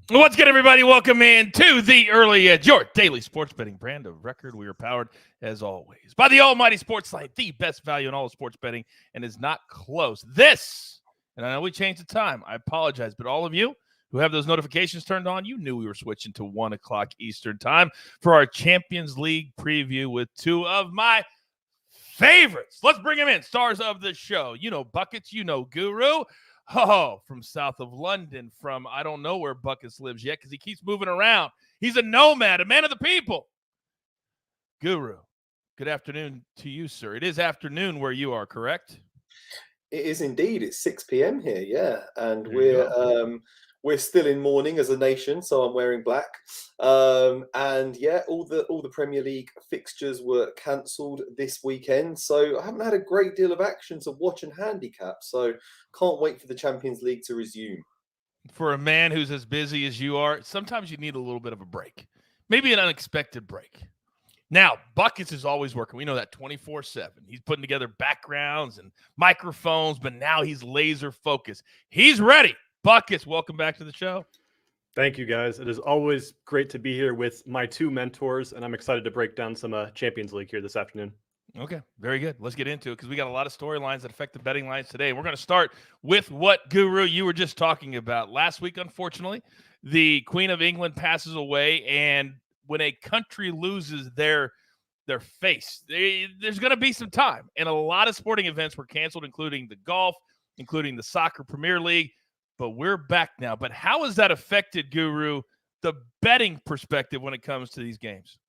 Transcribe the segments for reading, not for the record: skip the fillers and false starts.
What's good, everybody? Welcome in to the Early Edge, your daily sports betting brand of record. We are powered, as always, by the almighty SportsLine, the best value in all of sports betting, and is not close. This, and I know we changed the time. I apologize, but all of you who have those notifications turned on, you knew we were switching to 1 o'clock Eastern time for our Champions League preview with two of my favorites. Let's bring them in. Stars of the show. You know Buckets. You know Guru. Oh, from south of London, from I don't know where Buckets lives yet because he keeps moving around. He's a nomad, a man of the people. Guru, good afternoon to you, sir. It is afternoon where you are, correct? It is indeed. It's 6 p.m. here, yeah, and we're still in mourning as a nation, so I'm wearing black. And yeah, all the Premier League fixtures were cancelled this weekend, so I haven't had a great deal of action to watch and handicap. So can't wait for the Champions League to resume. For a man who's as busy as you are, sometimes you need a little bit of a break, maybe an unexpected break. Now, Buckets is always working. We know that 24/7. He's putting together backgrounds and microphones, but now he's laser focused. He's ready. Buckets, welcome back to the show. Thank you, guys. It is always great to be here with my two mentors, and I'm excited to break down some Champions League here this afternoon. Okay, very good. Let's get into it because we got a lot of storylines that affect the betting lines today. We're going to start with what, Guru, you were just talking about. Last week, unfortunately, the Queen of England passes away, and when a country loses their face, there's going to be some time. And a lot of sporting events were canceled, including the golf, including the soccer Premier League. But we're back now. But how has that affected, Guru, the betting perspective when it comes to these games?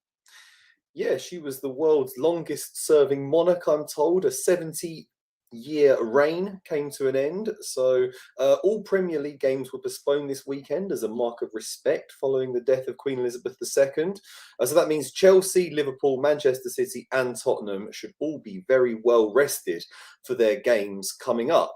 Yeah, she was the world's longest serving monarch, I'm told. A 70-year reign came to an end. So all Premier League games were postponed this weekend as a mark of respect following the death of Queen Elizabeth II. So that means Chelsea, Liverpool, Manchester City and Tottenham should all be very well rested for their games coming up.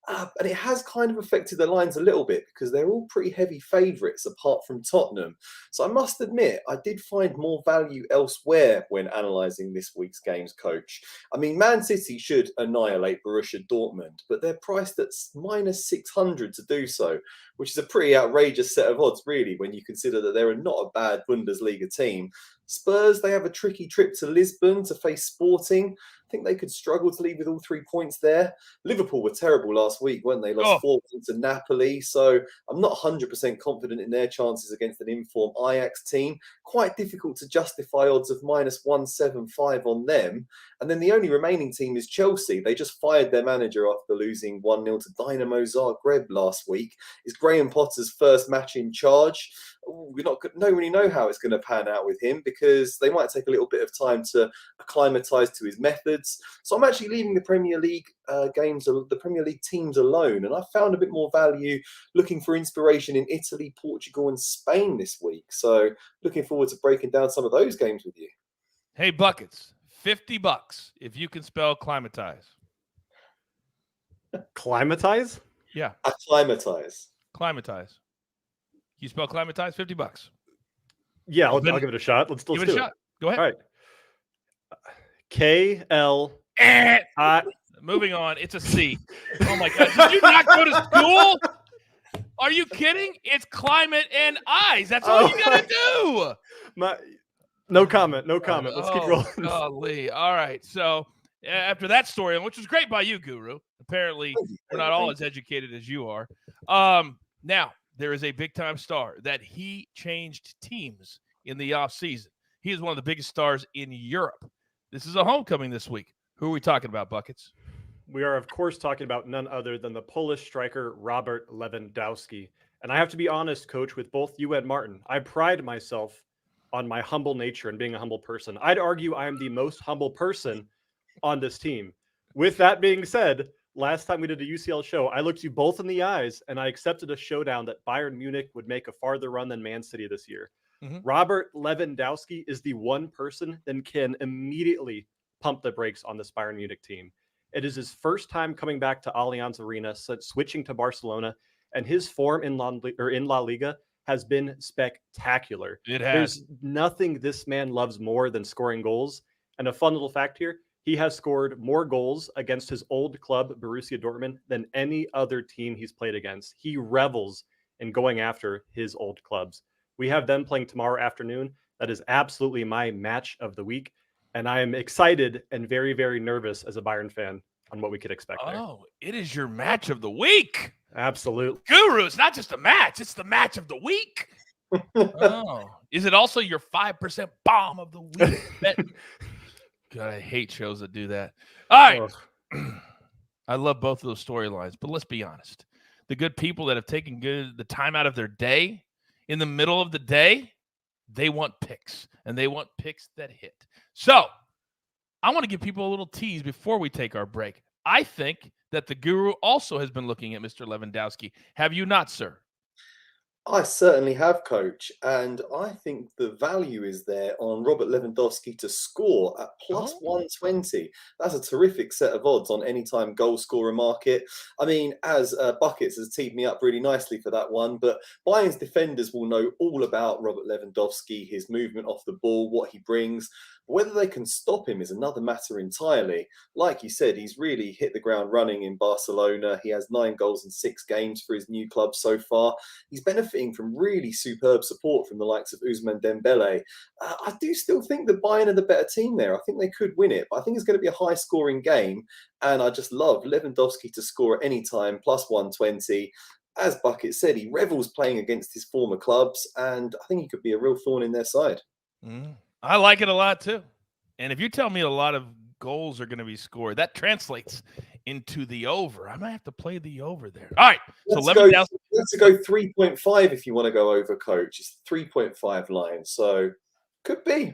And it has kind of affected the lines a little bit because they're all pretty heavy favourites apart from Tottenham. So I must admit, I did find more value elsewhere when analysing this week's games, Coach. I mean, Man City should annihilate Borussia Dortmund, but they're priced at minus 600 to do so, which is a pretty outrageous set of odds, really, when you consider that they're not a bad Bundesliga team. Spurs, they have a tricky trip to Lisbon to face Sporting. I think they could struggle to leave with all 3 points there. Liverpool were terrible last week, weren't they? Lost 4 points to Napoli. So I'm not 100% confident in their chances against an informed Ajax team. Quite difficult to justify odds of minus 175 on them. And then the only remaining team is Chelsea. They just fired their manager after losing 1-0 to Dynamo Zagreb last week. It's Graham Potter's first match in charge. We don't really know how it's going to pan out with him because they might take a little bit of time to acclimatise to his methods. So I'm actually leaving the Premier League the Premier League teams alone, and I found a bit more value looking for inspiration in Italy, Portugal, and Spain this week. So looking forward to breaking down some of those games with you. Hey, Buckets, $50 if you can spell climatize. Climatize? Yeah. Acclimatise. Climatize. You spell climatize, $50. Yeah, I'll give it a shot. Let's give do it a shot. Go ahead. All right. KL. Moving on. It's a C. Oh my God. Did you not go to school? Are you kidding? It's climate and eyes. That's all you gotta do. No comment. Let's keep rolling. Golly. All right. So after that story, which was great by you, Guru. Apparently, we're not all as educated as you are. Now, there is a big-time star that he changed teams in the offseason. He is one of the biggest stars in Europe. This is a homecoming this week. Who are we talking about, Buckets? We are, of course, talking about none other than the Polish striker Robert Lewandowski. And I have to be honest, Coach, with both you and Martin, I pride myself on my humble nature and being a humble person. I'd argue I am the most humble person on this team. With that being said, last time we did a UCL show, I looked you both in the eyes and I accepted a showdown that Bayern Munich would make a farther run than Man City this year. Mm-hmm. Robert Lewandowski is the one person that can immediately pump the brakes on this Bayern Munich team. It is his first time coming back to Allianz Arena since switching to Barcelona, and his form in La Liga has been spectacular. It has. There's nothing this man loves more than scoring goals. And a fun little fact here, he has scored more goals against his old club, Borussia Dortmund, than any other team he's played against. He revels and going after his old clubs. We have them playing tomorrow afternoon. That is absolutely my match of the week. And I am excited and very, very nervous as a Bayern fan on what we could expect there. Oh, it is your match of the week. Absolutely. Guru, it's not just a match. It's the match of the week. Oh, is it also your 5% bomb of the week? God, I hate shows that do that. All right. I love both of those storylines, but let's be honest. The good people that have taken the time out of their day, in the middle of the day, they want picks, and they want picks that hit. So I want to give people a little tease before we take our break. I think that the Guru also has been looking at Mr. Lewandowski. Have you not, sir? I certainly have, Coach, and I think the value is there on Robert Lewandowski to score at plus 120. That's a terrific set of odds on anytime goal scorer market. I mean, as Buckets has teed me up really nicely for that one, but Bayern's defenders will know all about Robert Lewandowski, his movement off the ball, what he brings. Whether they can stop him is another matter entirely. Like you said, he's really hit the ground running in Barcelona. He has 9 goals in 6 games for his new club so far. He's benefiting from really superb support from the likes of Ousmane Dembele. I do still think that Bayern are the better team there. I think they could win it, but I think it's going to be a high-scoring game. And I just love Lewandowski to score at any time, plus 120. As Bucket said, he revels playing against his former clubs, and I think he could be a real thorn in their side. I like it a lot, too. And if you tell me a lot of goals are going to be scored, that translates into the over. I might have to play the over there. All right. Let's go 3.5 if you want to go over, Coach. It's 3.5 line. So could be.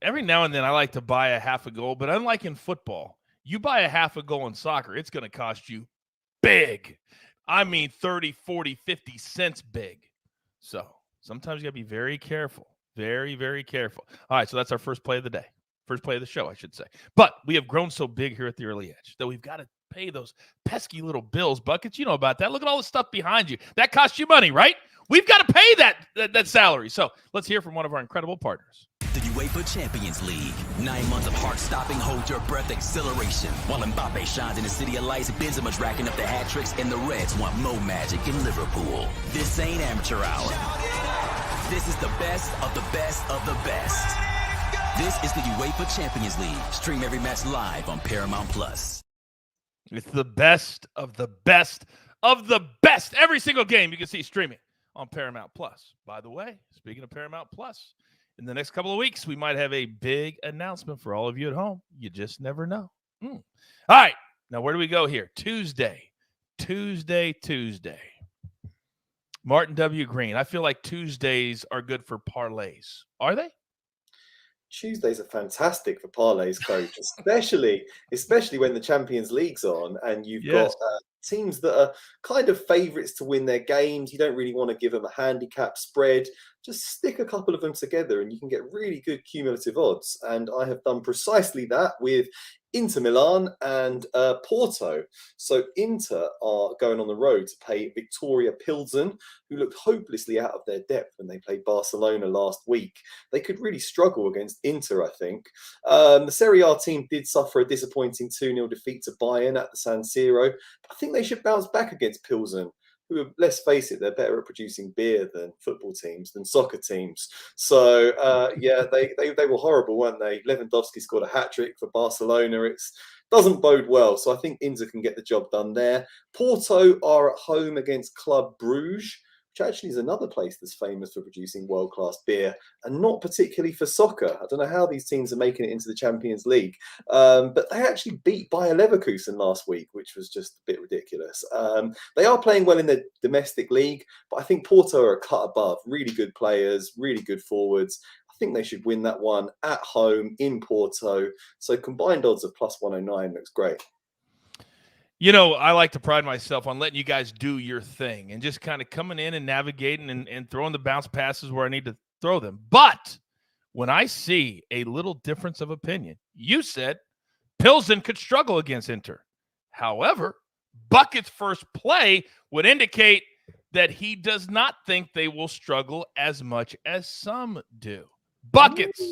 Every now and then I like to buy a half a goal, but unlike in football, you buy a half a goal in soccer, it's going to cost you big. I mean 30, 40, 50 cents big. So sometimes you got to be very careful. Very, very careful. All right, so that's our first play of the day. First play of the show, I should say. But we have grown so big here at the Early Edge that we've got to pay those pesky little bills. Buckets, you know about that. Look at all the stuff behind you. That costs you money, right? We've got to pay that salary. So let's hear from one of our incredible partners. The UEFA Champions League. 9 months of heart-stopping, hold-your-breath acceleration. While Mbappe shines in the city of lights, Benzema's racking up the hat tricks, and the Reds want Mo Magic in Liverpool. This ain't amateur hour. This is the best of the best of the best. This is the UEFA Champions League. Stream every match live on Paramount+. It's the best of the best of the best. Every single game you can see streaming on Paramount+. By the way, speaking of Paramount+, in the next couple of weeks, we might have a big announcement for all of you at home. You just never know. All right. Now, where do we go here? Tuesday. Martin W. Green. I feel like Tuesdays are good for parlays. Are they? Tuesdays are fantastic for parlays, Coach, especially when the Champions League's on and you've got teams that are kind of favourites to win their games. You don't really want to give them a handicap spread. Just stick a couple of them together and you can get really good cumulative odds. And I have done precisely that with Inter Milan and Porto. So Inter are going on the road to play Victoria Pilsen, who looked hopelessly out of their depth when they played Barcelona last week. They could really struggle against Inter, I think. The Serie A team did suffer a disappointing 2-0 defeat to Bayern at the San Siro. I think they should bounce back against Pilsen, who, let's face it, they're better at producing beer than football teams, than soccer teams. So, they were horrible, weren't they? Lewandowski scored a hat-trick for Barcelona. It doesn't bode well. So I think Inter can get the job done there. Porto are at home against Club Brugge, which actually is another place that's famous for producing world-class beer and not particularly for soccer. I don't know how these teams are making it into the Champions League, but they actually beat Bayer Leverkusen last week, which was just a bit ridiculous. They are playing well in the domestic league, but I think Porto are a cut above. Really good players, really good forwards. I think they should win that one at home in Porto. So combined odds of plus 109 looks great. You know, I like to pride myself on letting you guys do your thing and just kind of coming in and navigating and throwing the bounce passes where I need to throw them. But when I see a little difference of opinion, you said Pilsen could struggle against Inter. However, Bucket's first play would indicate that he does not think they will struggle as much as some do. Buckets,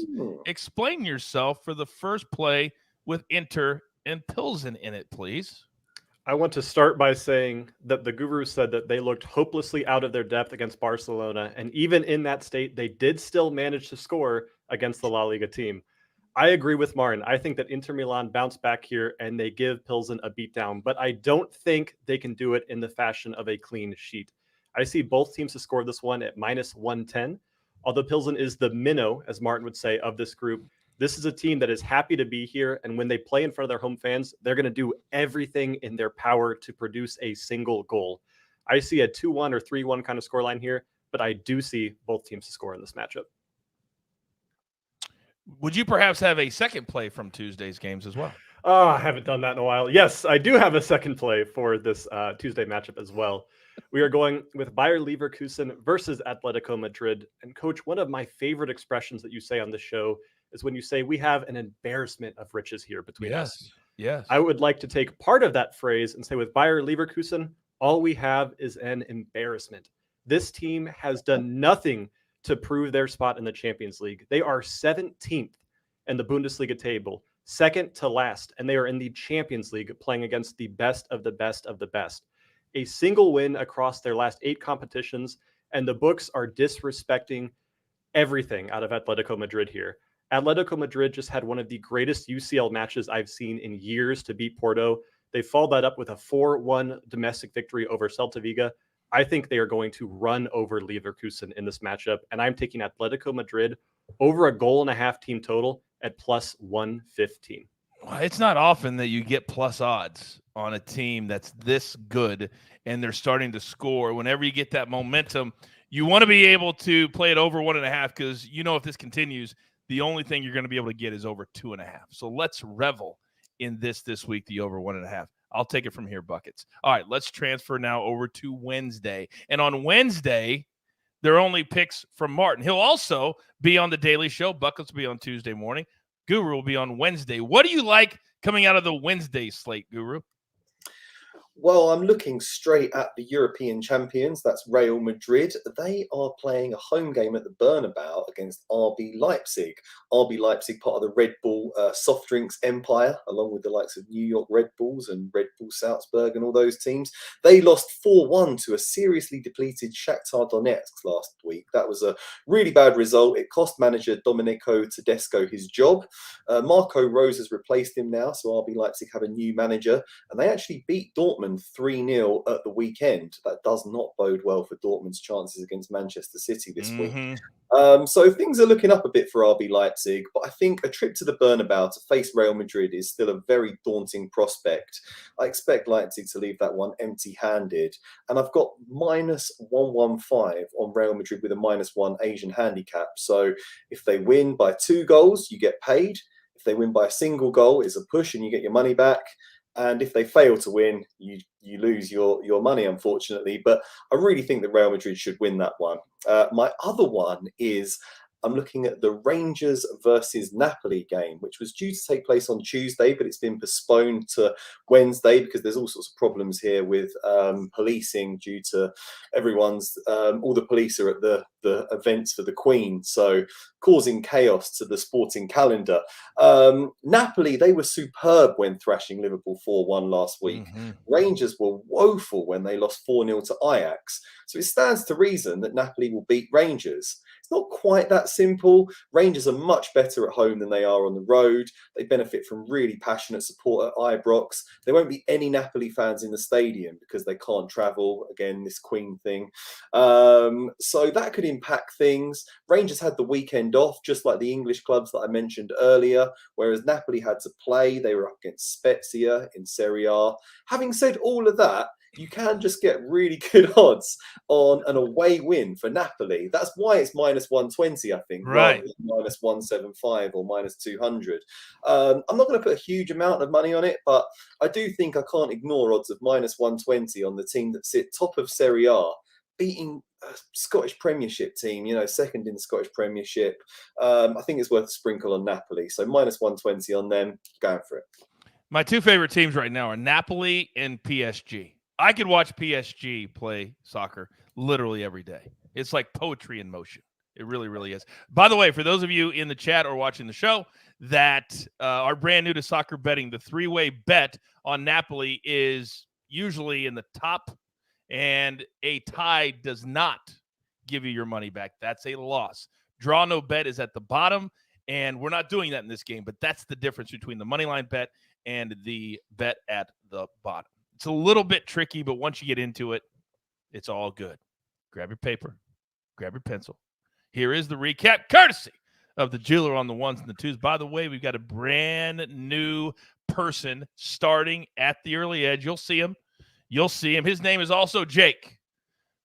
explain yourself for the first play with Inter and Pilsen in it, please. I want to start by saying that the Guru said that they looked hopelessly out of their depth against Barcelona. And even in that state, they did still manage to score against the La Liga team. I agree with Martin. I think that Inter Milan bounce back here and they give Pilsen a beatdown, but I don't think they can do it in the fashion of a clean sheet. I see both teams to score this one at -110. Although Pilsen is the minnow, as Martin would say, of this group, this is a team that is happy to be here. And when they play in front of their home fans, they're going to do everything in their power to produce a single goal. I see a 2-1 or 3-1 kind of scoreline here, but I do see both teams to score in this matchup. Would you perhaps have a second play from Tuesday's games as well? Oh, I haven't done that in a while. Yes, I do have a second play for this Tuesday matchup as well. We are going with Bayer Leverkusen versus Atletico Madrid. And Coach, one of my favorite expressions that you say on the show is when you say we have an embarrassment of riches here between us. Yes. I would like to take part of that phrase and say with Bayer Leverkusen, all we have is an embarrassment. This team has done nothing to prove their spot in the Champions League. They are 17th in the Bundesliga table, second to last, and they are in the Champions League playing against the best of the best of the best. A single win across their last 8 competitions, and the books are disrespecting everything out of Atletico Madrid here. Atletico Madrid just had one of the greatest UCL matches I've seen in years to beat Porto. They followed that up with a 4-1 domestic victory over Celta Vigo. I think they are going to run over Leverkusen in this matchup, and I'm taking Atletico Madrid over a 1.5 team total at +115. Well, it's not often that you get plus odds on a team that's this good and they're starting to score. Whenever you get that momentum, you want to be able to play it over 1.5 because you know if this continues, the only thing you're going to be able to get is over 2.5. So let's revel in this week, the over 1.5. I'll take it from here, Buckets. All right, let's transfer now over to Wednesday. And on Wednesday, there are only picks from Martin. He'll also be on the Daily Show. Buckets will be on Tuesday morning. Guru will be on Wednesday. What do you like coming out of the Wednesday slate, Guru? Well, I'm looking straight at the European champions. That's Real Madrid. They are playing a home game at the Bernabeu against RB Leipzig. RB Leipzig, part of the Red Bull soft drinks empire, along with the likes of New York Red Bulls and Red Bull Salzburg and all those teams. They lost 4-1 to a seriously depleted Shakhtar Donetsk last week. That was a really bad result. It cost manager Domenico Tedesco his job. Marco Rose has replaced him now, so RB Leipzig have a new manager, and they actually beat Dortmund 3-0 at the weekend. That does not bode well for Dortmund's chances against Manchester City this week. So things are looking up a bit for RB Leipzig, but I think a trip to the Bernabeu to face Real Madrid is still a very daunting prospect. I expect Leipzig to leave that one empty-handed, and I've got -115 on Real Madrid with a -1 Asian handicap. So if they win by 2 goals, you get paid. If they win by a single goal, it's a push and you get your money back. And if they fail to win, you lose your money, unfortunately. But I really think that Real Madrid should win that one. My other one is I'm looking at the Rangers versus Napoli game, which was due to take place on Tuesday, but it's been postponed to Wednesday because there's all sorts of problems here with policing due to everyone's, all the police are at the events for the Queen, so causing chaos to the sporting calendar. Napoli, they were superb when thrashing Liverpool 4-1 last week. Rangers were woeful when they lost 4-0 to Ajax. So it stands to reason that Napoli will beat Rangers. It's not quite that simple. Rangers are much better at home than they are on the road. They benefit from really passionate support at Ibrox. There won't be any Napoli fans in the stadium because they can't travel. Again, this Queen thing. So that could impact things. Rangers had the weekend off, just like the English clubs that I mentioned earlier, whereas Napoli had to play. They were up against Spezia in Serie A. Having said all of that, you can just get really good odds on an away win for Napoli. That's why it's -120, I think, right, rather than -175 or -200. I'm not going to put a huge amount of money on it, but I do think I can't ignore odds of -120 on the team that sit top of Serie A, beating a Scottish Premiership team, second in the Scottish Premiership. I think it's worth a sprinkle on Napoli. So -120 on them, going for it. My 2 favorite teams right now are Napoli and PSG. I could watch PSG play soccer literally every day. It's like poetry in motion. It really, really is. By the way, for those of you in the chat or watching the show that are brand new to soccer betting, the 3-way bet on Napoli is usually in the top, and a tie does not give you your money back. That's a loss. Draw no bet is at the bottom, and we're not doing that in this game, but that's the difference between the money line bet and the bet at the bottom. It's a little bit tricky, but once you get into it, it's all good. Grab your paper, grab your pencil. Here is the recap, courtesy of the jeweler on the ones and the twos. By the way, we've got a brand new person starting at the early edge. You'll see him. His name is also Jake.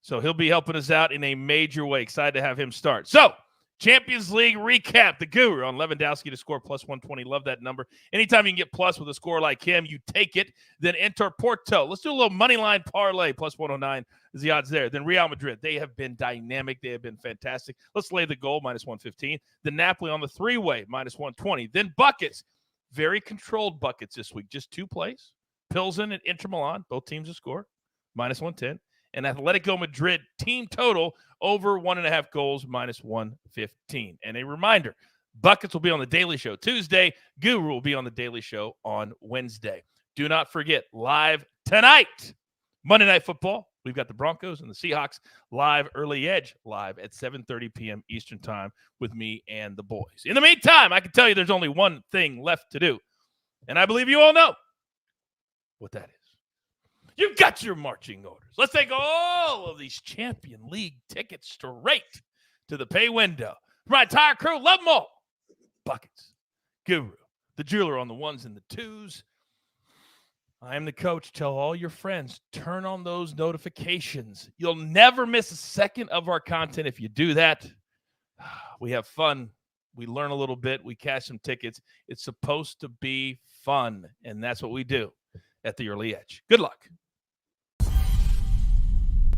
So he'll be helping us out in a major way. Excited to have him start. So, Champions League recap. The guru on Lewandowski to score plus 120. Love that number. Anytime you can get plus with a score like him, you take it. Then enter Porto. Let's do a little money line parlay. Plus 109 is the odds there. Then Real Madrid. They have been dynamic. They have been fantastic. Let's lay the goal, minus 115. Then Napoli on the three-way, minus 120. Then buckets. Very controlled buckets this week. Just 2 plays. Pilsen and Inter Milan. Both teams to score, minus 110. And Atletico Madrid team total over 1.5 goals, minus 115. And a reminder, buckets will be on the Daily Show Tuesday. Guru will be on the Daily Show on Wednesday. Do not forget, live tonight, Monday Night Football. We've got the Broncos and the Seahawks live, early edge, live at 7:30 p.m. Eastern time with me and the boys. In the meantime, I can tell you there's only one thing left to do. And I believe you all know what that is. You've got your marching orders. Let's take all of these Champion League tickets straight to the pay window. My entire crew, love them all. Buckets, Guru, the jeweler on the ones and the twos. I am the coach. Tell all your friends, turn on those notifications. You'll never miss a second of our content if you do that. We have fun. We learn a little bit. We cash some tickets. It's supposed to be fun, and that's what we do at the early edge. Good luck.